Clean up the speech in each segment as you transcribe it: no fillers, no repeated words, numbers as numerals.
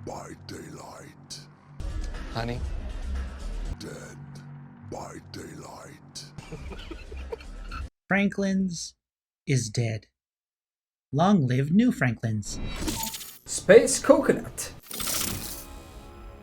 by daylight, Honey? dead by daylight. Franklin's is dead. Long live New Franklin's. Space Coconut.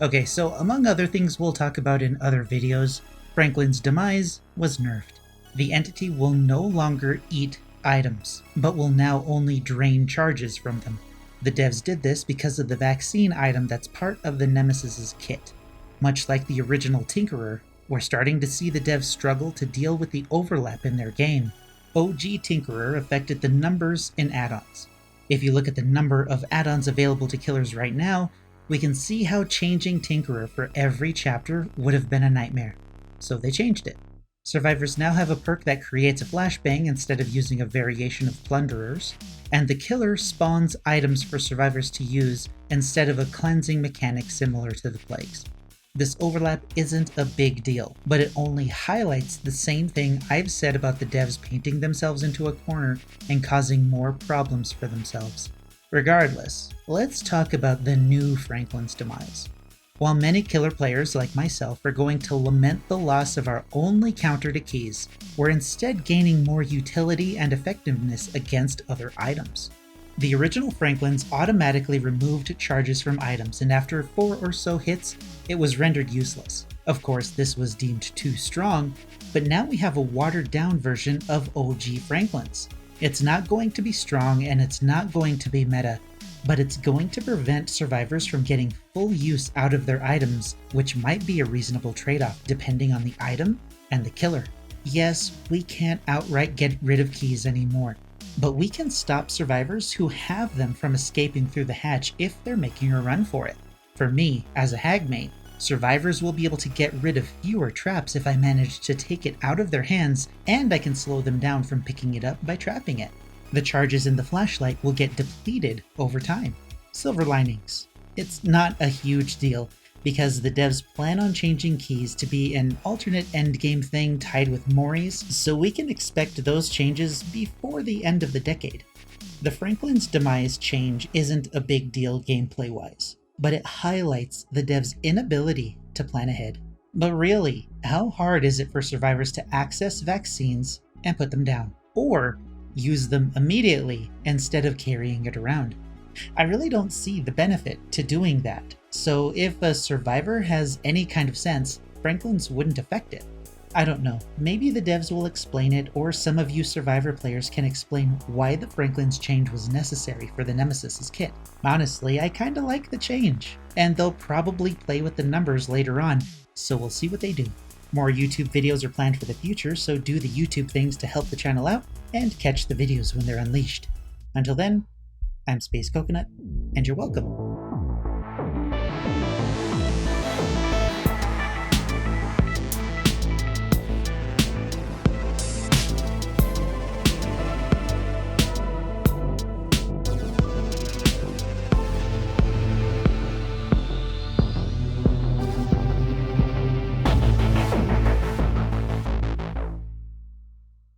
Okay, so among other things we'll talk about in other videos, Franklin's demise was nerfed. The entity will no longer eat items, but will now only drain charges from them. The devs did this because of the vaccine item that's part of the Nemesis's kit. Much like the original Tinkerer, we're starting to see the devs struggle to deal with the overlap in their game. OG Tinkerer affected the numbers in add-ons. If you look at the number of add-ons available to killers right now, we can see how changing Tinkerer for every chapter would have been a nightmare. So they changed it. Survivors now have a perk that creates a flashbang instead of using a variation of plunderers, and the killer spawns items for survivors to use instead of a cleansing mechanic similar to the plagues. This overlap isn't a big deal, but it only highlights the same thing I've said about the devs painting themselves into a corner and causing more problems for themselves. Regardless, let's talk about the new Franklin's demise. While many killer players like myself are going to lament the loss of our only counter to keys, we're instead gaining more utility and effectiveness against other items. The original Franklin's automatically removed charges from items, and after 4 or so hits, it was rendered useless. Of course, this was deemed too strong, but now we have a watered down version of OG Franklin's. It's not going to be strong and it's not going to be meta, but it's going to prevent survivors from getting full use out of their items, which might be a reasonable trade-off depending on the item and the killer. Yes, we can't outright get rid of keys anymore, but we can stop survivors who have them from escaping through the hatch if they're making a run for it. For me, as a hagmate, survivors will be able to get rid of fewer traps if I manage to take it out of their hands, and I can slow them down from picking it up by trapping it. The charges in the flashlight will get depleted over time. Silver linings. It's not a huge deal, because the devs plan on changing keys to be an alternate endgame thing tied with Mori's, so we can expect those changes before the end of the decade. The Franklin's demise change isn't a big deal gameplay-wise, but it highlights the devs' inability to plan ahead. But really, how hard is it for survivors to access vaccines and put them down? Or use them immediately instead of carrying it around? I really don't see the benefit to doing that. So if a survivor has any kind of sense, Franklin's wouldn't affect it. I don't know, maybe the devs will explain it, or some of you survivor players can explain why the Franklin's change was necessary for the Nemesis's kit. Honestly, I kinda like the change, and they'll probably play with the numbers later on, so we'll see what they do. More YouTube videos are planned for the future, so do the YouTube things to help the channel out, and catch the videos when they're unleashed. Until then, I'm Space Coconut, and you're welcome.